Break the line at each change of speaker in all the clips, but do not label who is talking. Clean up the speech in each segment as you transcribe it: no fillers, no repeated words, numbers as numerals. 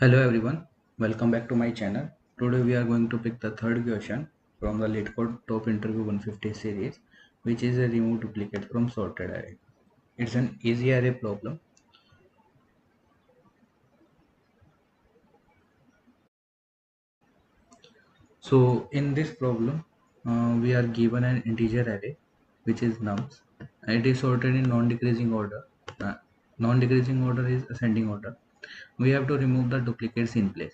Hello everyone, welcome back to my channel. Today we are going to pick the third question from the LeetCode Top Interview 150 series, which is a remove duplicate from sorted array. It's an easy array problem. So in this problem, we are given an integer array, which is nums. It is sorted in non-decreasing order. Non-decreasing order is ascending order. We have to remove the duplicates in place,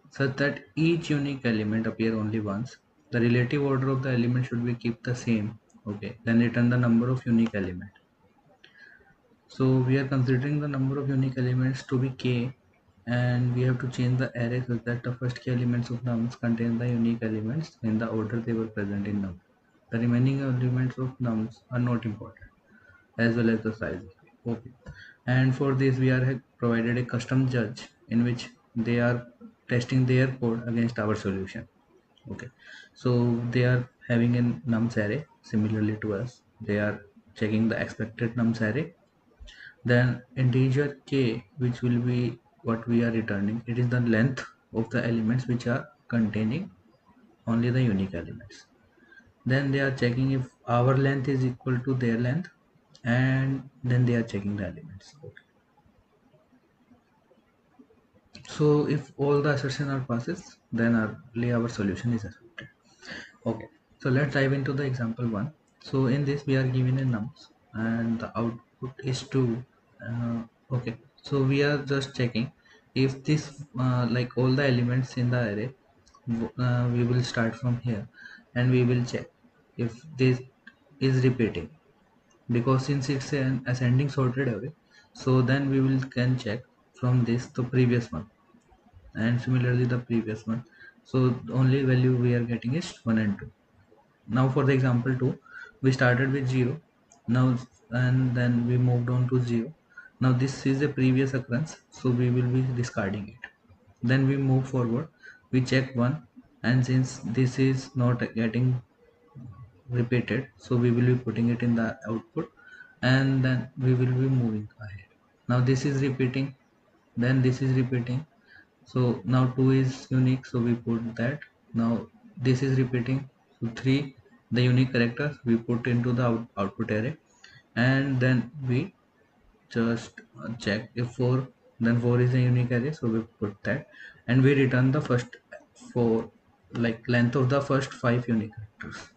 such that each unique element appear only once. The relative order of the element should be keep the same. Okay, then return the number of unique element. So we are considering the number of unique elements to be k, and we have to change the array so that the first k elements of nums contain the unique elements in the order they were present in num. The remaining elements of nums are not important, as well as the size. Okay, and for this we are provided a custom judge in which they are testing their code against our solution. Okay, so they are having a nums array similarly to us. They are checking the expected nums array, then integer k, which will be what we are returning. It is the length of the elements which are containing only the unique elements. Then they are checking if our length is equal to their length, and then they are checking the elements. Okay. So if all the assertion are passes, then our solution is accepted. Okay, so let's dive into the example one. So in this we are given a nums and the output is 2. Okay, so we are just checking if this like all the elements in the array, we will start from here and we will check if this is repeating, because since it's an ascending sorted array, so then we will can check from this the previous one and similarly the previous one. So the only value we are getting is 1 and 2. Now for the example 2, we started with 0 now, and then we moved on to 0. Now this is a previous occurrence, so we will be discarding it. Then we move forward, we check 1, and since this is not getting repeated, so we will be putting it in the output, and then we will be moving ahead. Now this is repeating, then this is repeating, so now 2 is unique, so we put that. Now this is repeating, so 3, the unique characters we put into the output array, and then we just check if 4, then 4 is a unique array, so we put that, and we return the first 4, like length of the first 5 unique characters.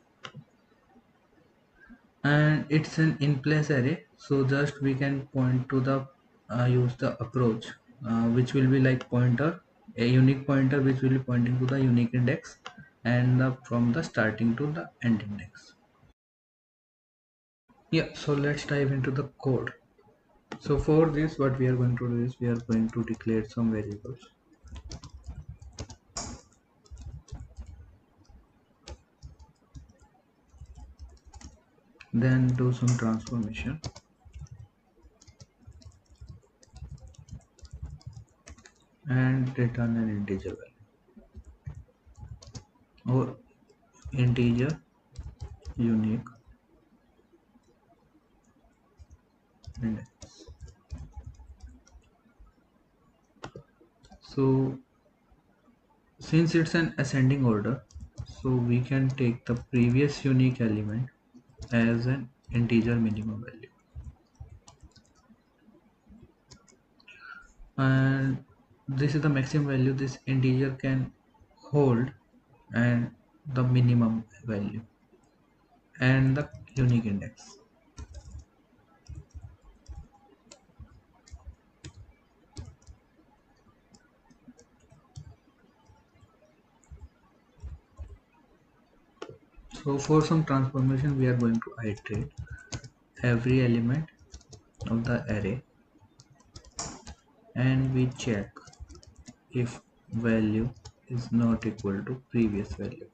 And it's an in place array, so just we can point to the use the approach, which will be like pointer, a unique pointer which will be pointing to the unique index, and from the starting to the end index. Yeah, so let's dive into the code. So for this what we are going to do is we are going to declare some variables, then do some transformation, and return an integer value or integer unique index. So since it's an ascending order, so we can take the previous unique element as an integer minimum value, and this is the maximum value this integer can hold, and the minimum value, and the unique index. So for some transformation we are going to iterate every element of the array, and we check if value is not equal to previous value.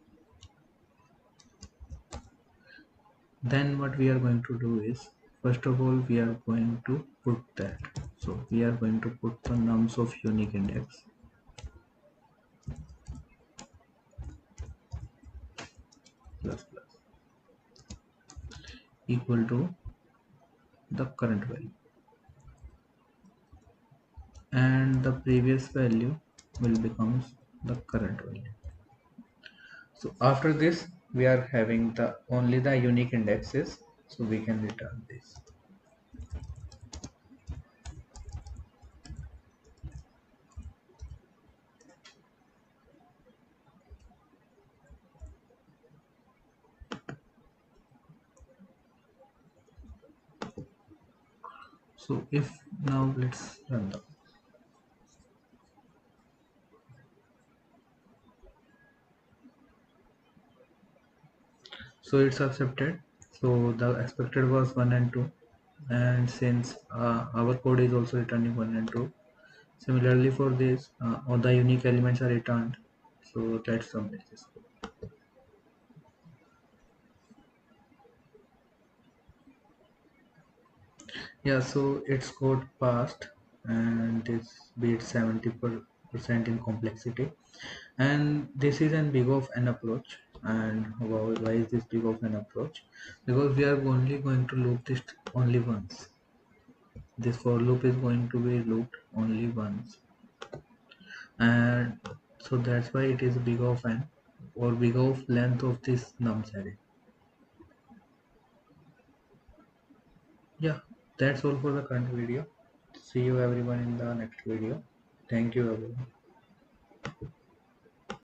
Then what we are going to do is, first of all we are going to put that, so we are going to put the nums of unique index plus plus equal to the current value, and the previous value will becomes the current value. So after this we are having the only the unique indexes, so we can return this. So if now let's run the, so it's accepted. So the expected was 1 and 2, and since our code is also returning 1 and 2, similarly for this all the unique elements are returned. So let's submit this code. Yeah, so it's code passed, and this beats 70% in complexity, and this is an big of an approach. And why is this big of an approach? Because we are only going to loop this only once. This for loop is going to be looped only once, and so that's why it is big of an or big of length of this nums array. Yeah, that's all for the current video. See you everyone in the next video. Thank you everyone.